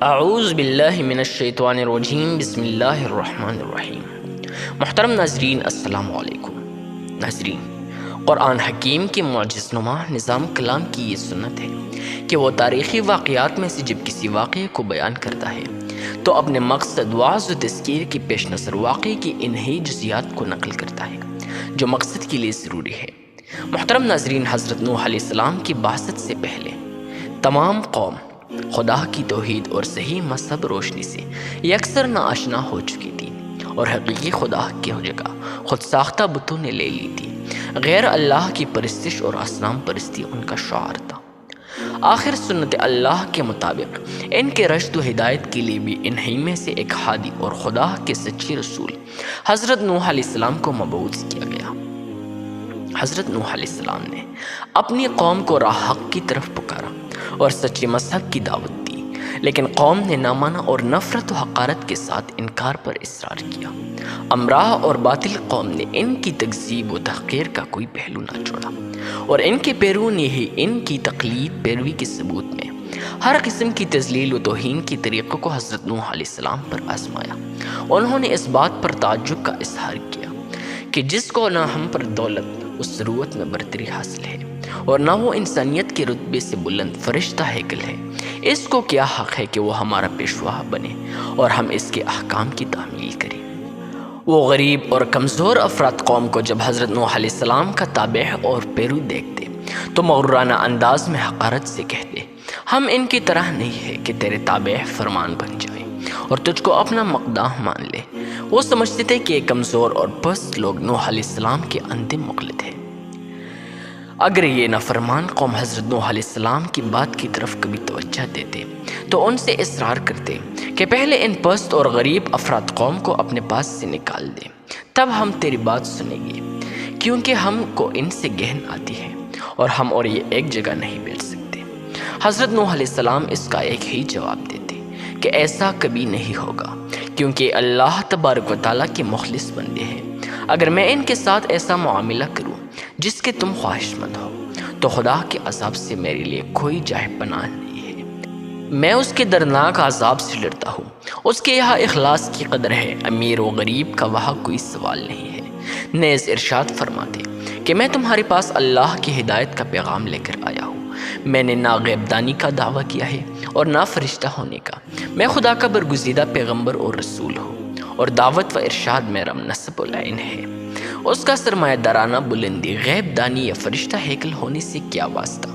اعوذ باللہ من الشیطان الرجیم، بسم اللہ الرحمن الرحیم۔ محترم ناظرین، السلام علیکم۔ ناظرین، قرآن حکیم کے معجز نما نظام کلام کی یہ سنت ہے کہ وہ تاریخی واقعات میں سے جب کسی واقعے کو بیان کرتا ہے تو اپنے مقصد، وعظ و تذکیر کی پیش نظر واقعے کی انہی جزیات کو نقل کرتا ہے جو مقصد کے لیے ضروری ہے۔ محترم ناظرین، حضرت نوح علیہ السلام کی بعثت سے پہلے تمام قوم خدا کی توحید اور صحیح مذہب روشنی سے یکسر ناآشنا ہو چکی تھی اور حقیقی خدا کی جگہ خود ساختہ بتوں نے لے لی تھی۔ غیر اللہ کی پرستش اور اصنام پرستی ان کا شعار تھا۔ آخر سنت اللہ کے مطابق ان کے رشد و ہدایت کے لیے بھی انہی میں سے ایک ہادی اور خدا کے سچے رسول حضرت نوح علیہ السلام کو مبعوث کیا گیا۔ حضرت نوح علیہ السلام نے اپنی قوم کو راہ حق کی طرف پکارا اور سچے مذہب کی دعوت دی، لیکن قوم نے نہ مانا اور نفرت و حقارت کے ساتھ انکار پر اصرار کیا۔ امراء اور باطل قوم نے ان کی تکذیب و تحقیر کا کوئی پہلو نہ چھوڑا اور ان کے پیرو نے ہی ان کی تقلید پیروی کے ثبوت میں ہر قسم کی تذلیل و توہین کی طریقوں کو حضرت نوح علیہ السلام پر آزمایا۔ انہوں نے اس بات پر تعجب کا اظہار کیا کہ جس کو نہ ہم پر دولت و ثروت میں برتری حاصل ہے اور نہ وہ انسانیت کے رتبے سے بلند فرشتہ ہیکل ہے، اس کو کیا حق ہے کہ وہ ہمارا پیشوا بنے اور ہم اس کے احکام کی تعمیل کریں۔ وہ غریب اور کمزور افراد قوم کو جب حضرت نوح علیہ السلام کا تابع اور پیرو دیکھتے تو مغرورانہ انداز میں حقارت سے کہتے، ہم ان کی طرح نہیں ہے کہ تیرے تابع فرمان بن جائیں اور تجھ کو اپنا مقدام مان لے۔ وہ سمجھتے تھے کہ یہ کمزور اور پست لوگ نوح علیہ السلام کے انتم مخلص ہیں۔ اگر یہ نافرمان قوم حضرت نوح علیہ السلام کی بات کی طرف کبھی توجہ دیتے تو ان سے اصرار کرتے کہ پہلے ان پست اور غریب افراد قوم کو اپنے پاس سے نکال دے، تب ہم تیری بات سنیں گے، کیونکہ ہم کو ان سے گہن آتی ہے اور ہم اور یہ ایک جگہ نہیں بیٹھ سکتے۔ حضرت نوح علیہ السلام اس کا ایک ہی جواب دیتے کہ ایسا کبھی نہیں ہوگا، کیونکہ اللہ تبارک و تعالیٰ کے مخلص بندے ہیں۔ اگر میں ان کے ساتھ ایسا معاملہ کروں جس کے تم خواہش مند ہو تو خدا کے عذاب سے میرے لیے کوئی جائے پناہ نہیں ہے۔ میں اس کے دردناک عذاب سے ڈرتا ہوں۔ اس کے یہاں اخلاص کی قدر ہے، امیر و غریب کا وہاں کوئی سوال نہیں ہے۔ نیز ارشاد فرماتے کہ میں تمہارے پاس اللہ کی ہدایت کا پیغام لے کر آیا ہوں۔ میں نے نہ غیب دانی کا دعویٰ کیا ہے اور نہ فرشتہ ہونے کا۔ میں خدا کا برگزیدہ پیغمبر اور رسول ہوں، اور دعوت و ارشاد میرا نسب العین ہے۔ اس کا سرمایہ دارانہ بلندی غیب دانی یا فرشتہ ہیکل ہونے سے کیا واسطہ؟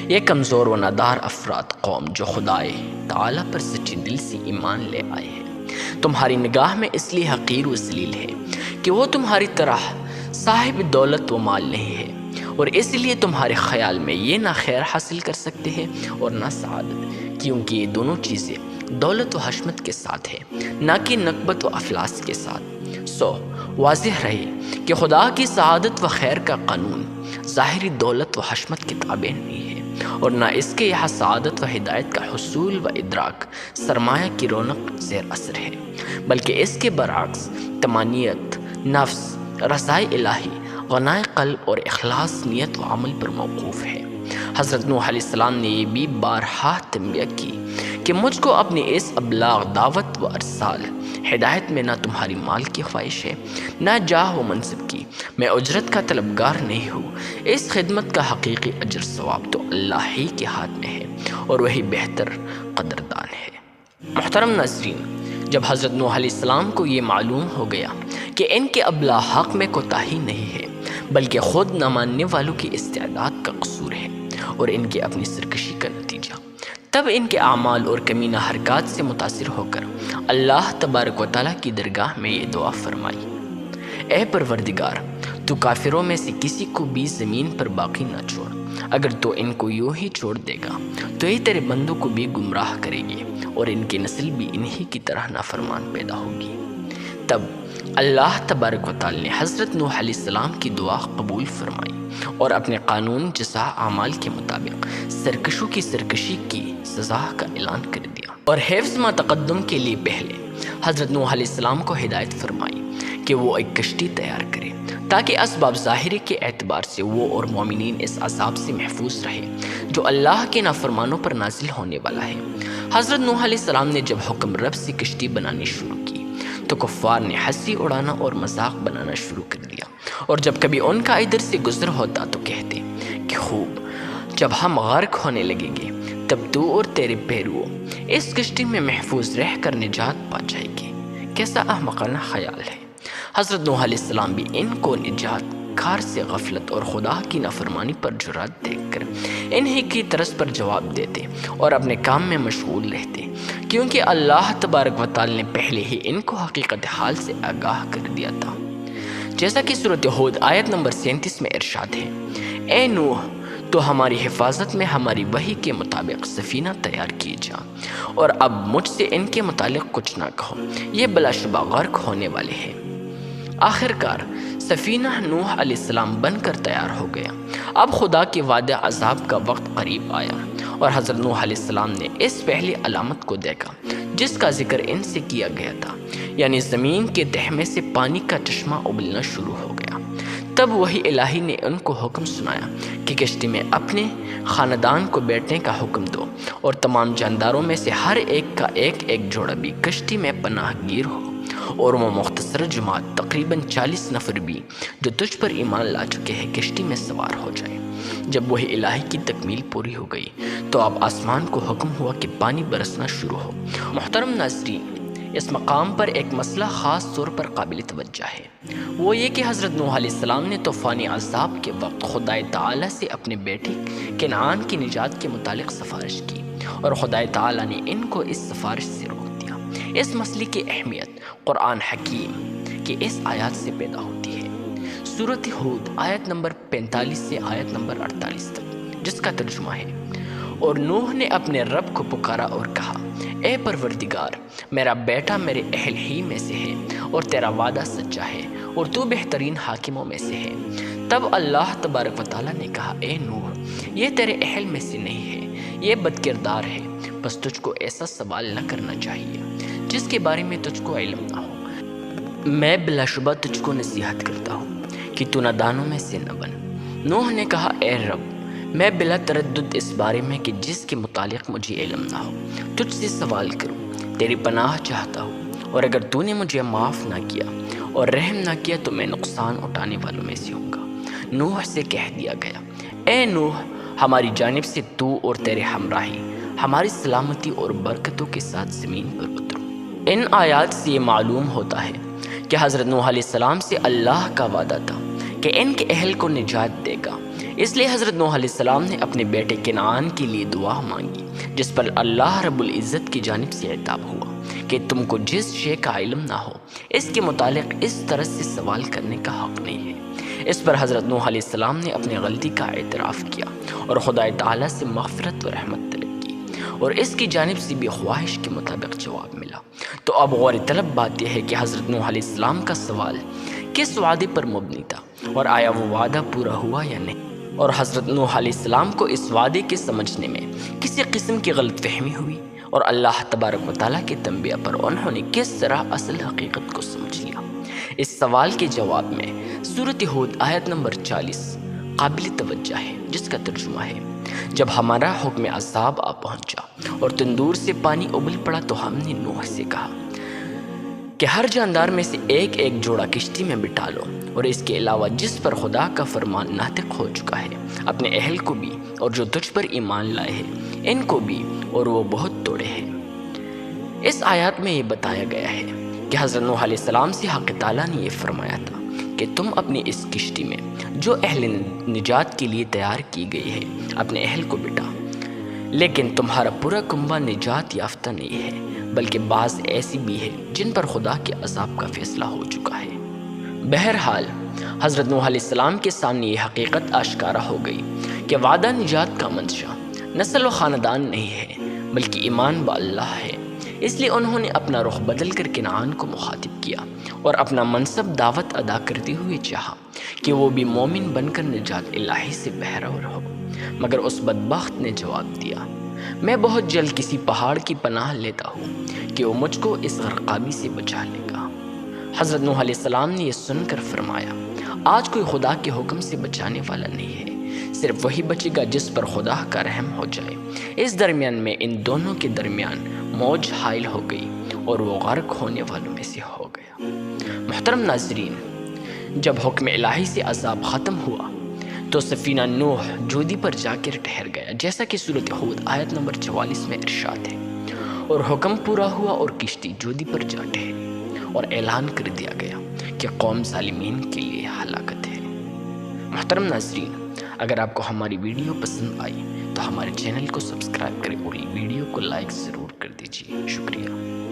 یہ کمزور و نادار افراد قوم جو خدائے تعالیٰ پر سچے دل سے ایمان لے آئے ہیں، تمہاری نگاہ میں اس لیے حقیر و ذلیل ہے کہ وہ تمہاری طرح صاحب دولت و مال نہیں ہے، اور اس لیے تمہارے خیال میں یہ نہ خیر حاصل کر سکتے ہیں اور نہ سعادت، کیونکہ یہ دونوں چیزیں دولت و حشمت کے ساتھ ہے، نہ کہ نکبت و افلاس کے ساتھ۔ واضح رہے کہ خدا کی سعادت و خیر کا قانون ظاہری دولت و حشمت کے تابع نہیں ہے، اور نہ اس کے یہاں سعادت و ہدایت کا حصول و ادراک سرمایہ کی رونق زیر اثر ہے، بلکہ اس کے برعکس تمانیت نفس، رضائے الہی، غنائے قلب اور اخلاص نیت و عمل پر موقوف ہے۔ حضرت نوح علیہ السلام نے یہ بھی بارہا تنبیہ کی کہ مجھ کو اپنی اس ابلاغ، دعوت و ارسال ہدایت میں نہ تمہاری مال کی خواہش ہے، نہ جاہ و منصب کی۔ میں اجرت کا طلبگار نہیں ہوں۔ اس خدمت کا حقیقی اجر ثواب تو اللہ ہی کے ہاتھ میں ہے، اور وہی بہتر قدردان ہے۔ محترم ناظرین، جب حضرت نوح علیہ السلام کو یہ معلوم ہو گیا کہ ان کے ابلاغ حق میں کوتاہی نہیں ہے، بلکہ خود نہ ماننے والوں کی استعداد کا قصور ہے اور ان کی اپنی سرکشی کا نتیجہ، تب ان کے اعمال اور کمینہ حرکات سے متاثر ہو کر اللہ تبارک و تعالیٰ کی درگاہ میں یہ دعا فرمائی، اے پروردگار، تو کافروں میں سے کسی کو بھی زمین پر باقی نہ چھوڑ۔ اگر تو ان کو یوں ہی چھوڑ دے گا تو یہ تیرے بندوں کو بھی گمراہ کرے گی اور ان کی نسل بھی انہی کی طرح نافرمان پیدا ہوگی۔ تب اللہ تبارک و تعالیٰ نے حضرت نوح علیہ السلام کی دعا قبول فرمائی اور اپنے قانون جزا اعمال کے مطابق سرکشوں کی سرکشی کی سزا کا اعلان کر دیا، اور حفظ ما تقدم کے لیے پہلے حضرت نوح علیہ السلام کو ہدایت فرمائی کہ وہ ایک کشتی تیار کرے تاکہ اسباب ظاہری کے اعتبار سے وہ اور مومنین اس عذاب سے محفوظ رہے جو اللہ کے نافرمانوں پر نازل ہونے والا ہے۔ حضرت نوح علیہ السلام نے جب حکم رب سے کشتی بنانی شروع کی تو کفار نے ہنسی اڑانا اور مذاق بنانا شروع کر دیا، اور جب کبھی ان کا ادھر سے گزر ہوتا تو کہتے کہ خوب، جب ہم غرق ہونے لگیں گے تب تو اور تیرے پیرو اس کشتی میں محفوظ رہ کر نجات پا جائے گی۔ کیسا احمقانہ خیال ہے۔ حضرت نوح علیہ السلام بھی ان کو نجات کار سے غفلت اور خدا کی نافرمانی پر جرات دیکھ کر انہی کی طرز پر جواب دیتے اور اپنے کام میں مشغول رہتے، کیونکہ اللہ تبارک و تعالی نے پہلے ہی ان کو حقیقت حال سے آگاہ کر دیا تھا۔ جیسا کہ سورۃ ہود آیت نمبر 37 میں ارشاد ہے، اے نوح، تو ہماری حفاظت میں ہماری وحی کے مطابق سفینہ تیار کی جا، اور اب مجھ سے ان کے متعلق کچھ نہ کہو، یہ بلا شبہ غرق ہونے والے ہیں۔ آخر کار سفینہ نوح علیہ السلام بن کر تیار ہو گیا۔ اب خدا کے وعدہ عذاب کا وقت قریب آیا، اور حضرت نوح علیہ السلام نے اس پہلی علامت کو دیکھا جس کا ذکر ان سے کیا گیا تھا، یعنی زمین کے تہہ میں سے پانی کا چشمہ ابلنا شروع ہو گیا۔ تب وہی الہی نے ان کو حکم سنایا کہ کشتی میں اپنے خاندان کو بیٹھنے کا حکم دو، اور تمام جانداروں میں سے ہر ایک کا ایک ایک جوڑا بھی کشتی میں پناہ گیر ہو، اور وہ مختصر جماعت تقریباً 40 نفر بھی جو تجھ پر ایمان لا چکے ہیں کشتی میں سوار ہو جائے۔ جب وہی الہی کی تکمیل پوری ہو گئی تو اب آسمان کو حکم ہوا کہ پانی برسنا شروع ہو۔ محترم ناظرین، اس مقام پر ایک مسئلہ خاص طور پر قابل توجہ ہے، وہ یہ کہ حضرت نوح علیہ السلام نے طوفانی عذاب کے وقت خدا تعالیٰ سے اپنے بیٹے کنعان کی نجات کے متعلق سفارش کی، اور خدا تعالیٰ نے ان کو اس سفارش سے روک دیا۔ اس مسئلے کی اہمیت قرآن حکیم کی اس آیات سے پیدا ہوتی ہے، سورۃ ہود آیت نمبر 45 سے آیت نمبر 48 تک، جس کا ترجمہ ہے، اور نوح نے اپنے رب کو پکارا اور کہا، اے پروردگار، میرا بیٹا میرے اہل ہی میں سے ہے، اور تیرا وعدہ سچا ہے، اور تو بہترین حاکموں میں سے ہے۔ تب اللہ تبارک و تعالیٰ نے کہا، اے نوح، یہ تیرے اہل میں سے نہیں ہے، یہ بد کردار ہے، بس تجھ کو ایسا سوال نہ کرنا چاہیے جس کے بارے میں تجھ کو علم نہ ہو۔ میں بلا شبہ تجھ کو نصیحت کرتا ہوں کہ تو نادانوں میں سے نہ بن۔ نوح نے کہا، اے رب، میں بلا تردد اس بارے میں کہ جس کے متعلق مجھے علم نہ ہو تجھ سے سوال کروں، تیری پناہ چاہتا ہوں، اور اگر تو نے مجھے معاف نہ کیا اور رحم نہ کیا تو میں نقصان اٹھانے والوں میں سے ہوں گا۔ نوح سے کہہ دیا گیا، اے نوح، ہماری جانب سے تو اور تیرے ہمراہی ہماری سلامتی اور برکتوں کے ساتھ زمین پر اترو۔ ان آیات سے یہ معلوم ہوتا ہے کہ حضرت نوح علیہ السلام سے اللہ کا وعدہ تھا کہ ان کے اہل کو نجات دے گا، اس لیے حضرت نوح علیہ السلام نے اپنے بیٹے کنعان کے لیے دعا مانگی، جس پر اللہ رب العزت کی جانب سے عتاب ہوا کہ تم کو جس شے کا علم نہ ہو اس کے متعلق اس طرح سے سوال کرنے کا حق نہیں ہے۔ اس پر حضرت نوح علیہ السلام نے اپنی غلطی کا اعتراف کیا اور خدا تعالیٰ سے مغفرت و رحمت طلب کی، اور اس کی جانب سے بھی خواہش کے مطابق جواب ملا۔ تو اب غور طلب بات یہ ہے کہ حضرت نوح علیہ السلام کا سوال کس وعدے پر مبنی تھا، اور آیا وہ وعدہ پورا ہوا یا نہیں، اور حضرت نوح علیہ السلام کو اس وعدے کے سمجھنے میں کسی قسم کی غلط فہمی ہوئی، اور اللہ تبارک و تعالیٰ کے تنبیہ پر انہوں نے کس طرح اصل حقیقت کو سمجھ لیا۔ اس سوال کے جواب میں سورۃ ہود آیت نمبر 40 قابل توجہ ہے، جس کا ترجمہ ہے، جب ہمارا حکم عذاب آ پہنچا اور تندور سے پانی ابل پڑا تو ہم نے نوح سے کہا کہ ہر جاندار میں سے ایک ایک جوڑا کشتی میں بٹھا لو، اور اس کے علاوہ جس پر خدا کا فرمان ناطق ہو چکا ہے اپنے اہل کو بھی، اور جو تجھ پر ایمان لائے ہیں ان کو بھی، اور وہ بہت توڑے ہیں۔ اس آیات میں یہ بتایا گیا ہے کہ حضرت نوح علیہ السلام سے حق تعالیٰ نے یہ فرمایا تھا کہ تم اپنی اس کشتی میں جو اہل نجات کے لیے تیار کی گئی ہے اپنے اہل کو بٹھا، لیکن تمہارا پورا کنبہ نجات یافتہ نہیں ہے، بلکہ بعض ایسی بھی ہے جن پر خدا کے عذاب کا فیصلہ ہو چکا ہے۔ بہرحال حضرت نوح علیہ السلام کے سامنے یہ حقیقت آشکارا ہو گئی کہ وعدہ نجات کا منشا نسل و خاندان نہیں ہے بلکہ ایمان با اللہ ہے۔ اس لیے انہوں نے اپنا رخ بدل کر کنعان کو مخاطب کیا اور اپنا منصب دعوت ادا کرتے ہوئے چاہا کہ وہ بھی مومن بن کر نجات الہی سے بہرور ہو، مگر اس بدبخت نے جواب دیا، میں بہت جلد کسی پہاڑ کی پناہ لیتا ہوں کہ وہ مجھ کو اس غرقابی سے بچا لے گا۔ حضرت نوح علیہ السلام نے یہ سن کر فرمایا، آج کوئی خدا کے حکم سے بچانے والا نہیں ہے صرف وہی بچے گا جس پر خدا کا رحم ہو جائے۔ اس درمیان میں ان دونوں کے درمیان موج حائل ہو گئی اور وہ غرق ہونے والوں میں سے ہو گیا۔ محترم ناظرین، جب حکم الہی سے عذاب ختم ہوا تو سفینہ نوح جودی پر جا کر ٹھہر گیا، جیسا کہ سورۃ ہود آیت نمبر 44 میں ارشاد ہے، اور حکم پورا ہوا اور کشتی جودی پر جا ٹھہری، اور اعلان کر دیا گیا کہ قوم ظالمین کے لیے ہلاکت ہے۔ محترم ناظرین، اگر آپ کو ہماری ویڈیو پسند آئی تو ہمارے چینل کو سبسکرائب کریں اور ویڈیو کو لائک ضرور کر دیجیے۔ شکریہ۔